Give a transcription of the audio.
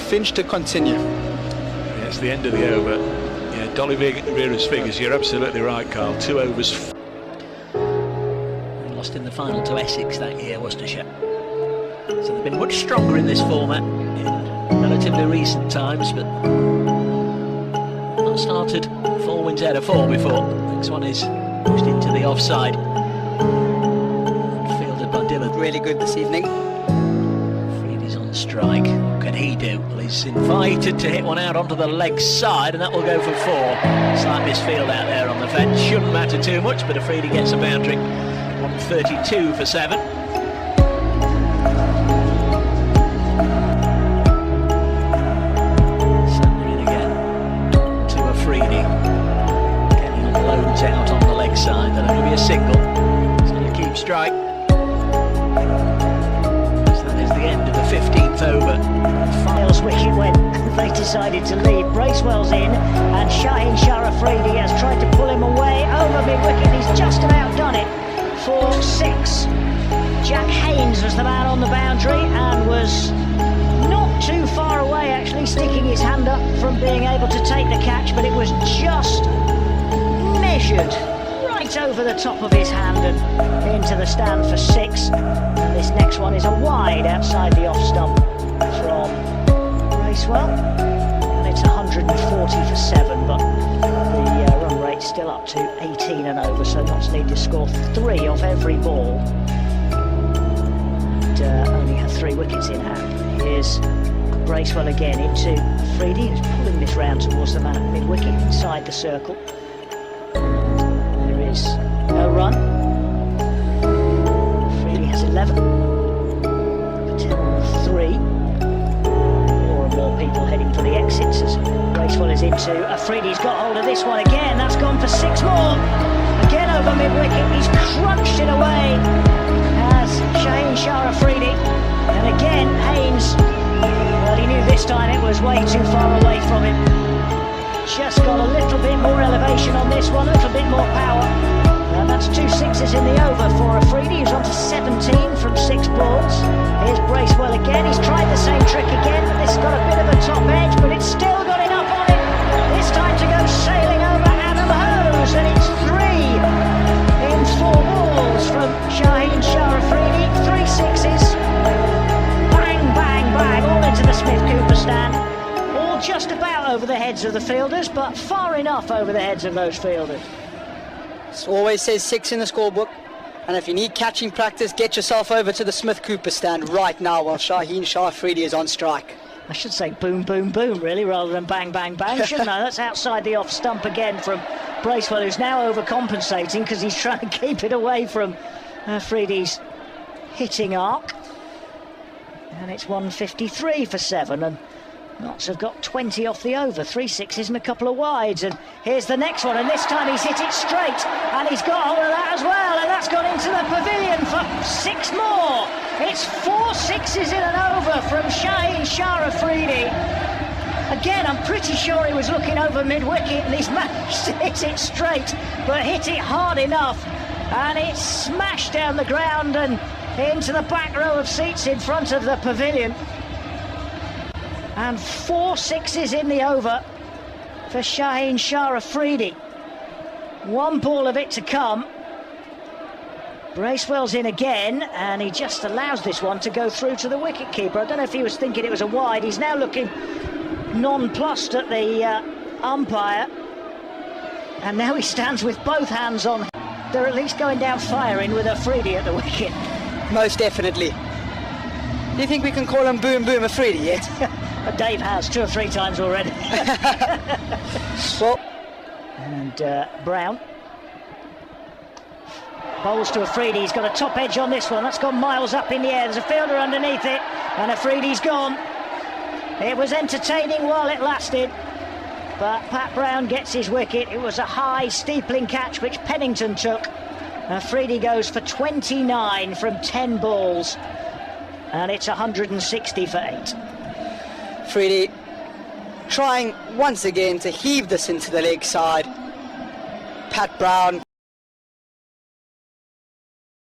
Finch to continue. Yeah, it's the end of the over. Yeah, Dolly Vera's figures, you're absolutely right, Carl. 2 overs. They lost in the final to Essex that year, Worcestershire. So they've been much stronger in this format in relatively recent times, but not started 4 wins out of 4 before. Next one is pushed into the offside. Fielded by Dillon. Really good this evening. Freedy's on strike. What can he do? Well, he's invited to hit one out onto the leg side, and that will go for 4. Slight misfield out there on the fence. Shouldn't matter too much, but Afridi gets a boundary. 132 for 7. Out on the leg side, that'll only be a single. He's going to keep strike. So that is the end of the 15th over. Files wicket when they decided to leave. Bracewell's in, and Shaheen Afridi has tried to pull him away over mid-wicket. He's just about done it for 6. Jack Haynes was the man on the boundary and was not too far away, actually, sticking his hand up from being able to take the catch, but it was just measured right over the top of his hand and into the stand for 6. And this next one is a wide outside the off stump from Bracewell, and it's 140 for 7, but the run rate's still up to 18 and over, so Notts need to score 3 off every ball and only have 3 wickets in hand. Here's Bracewell again into Afridi, who's pulling this round towards the man at mid-wicket inside the circle. No run. Afridi has 11. 10-3. More and more people heading for the exits as Bracewell is into. Afridi's got hold of this one again. That's gone for 6 more. Again over mid-wicket. He's crunched it away as Shaheen Afridi. And again, Haynes, well, he knew this time it was way too far away from him. Just got a little bit more elevation on this one, a little bit more power. And that's 2 sixes in the over for Afridi, who's on to 17 from 6 balls. Here's Bracewell again. He's tried the same trick again, but this has got a bit of a top edge, but it's still got enough on it. This time to go sailing over Adam Hose, and it's 3 in 4 balls from Shaheen Afridi. 3 sixes. Bang, bang, bang, all into the Smith-Cooper stand. All just about over the heads of the fielders, but far enough over the heads of those fielders. It always says 6 in the scorebook, and if you need catching practice, get yourself over to the Smith-Cooper stand right now while Shaheen Afridi is on strike. I should say boom, boom, boom, really, rather than bang, bang, bang, shouldn't I? That's outside the off stump again from Bracewell, who's now overcompensating because he's trying to keep it away from Afridi's hitting arc. And it's 153 for 7, and Notts have got 20 off the over, 3 sixes and a couple of wides, and here's the next one, and this time he's hit it straight, and he's got hold of that as well, and that's gone into the pavilion for 6 more. It's 4 sixes in and over from Shaheen Afridi. Again, I'm pretty sure he was looking over mid-wicket, and he's managed to hit it straight, but hit it hard enough, and it's smashed down the ground and into the back row of seats in front of the pavilion. And 4 sixes in the over for Shaheen Afridi. 1 ball of it to come. Bracewell's in again, and he just allows this one to go through to the wicket-keeper. I don't know if he was thinking it was a wide. He's now looking nonplussed at the umpire. And now he stands with both hands on. They're at least going down firing with Afridi at the wicket. Most definitely. Do you think we can call him Boom Boom Afridi yet? Dave has 2 or 3 times already. Well, and Brown bowls to Afridi. He's got a top edge on this one. That's gone miles up in the air. There's a fielder underneath it, and Afridi's gone. It was entertaining while it lasted, but Pat Brown gets his wicket. It was a high steepling catch which Pennington took. Afridi goes for 29 from 10 balls, and it's 160 for 8. Afridi trying once again to heave this into the leg side. Pat Brown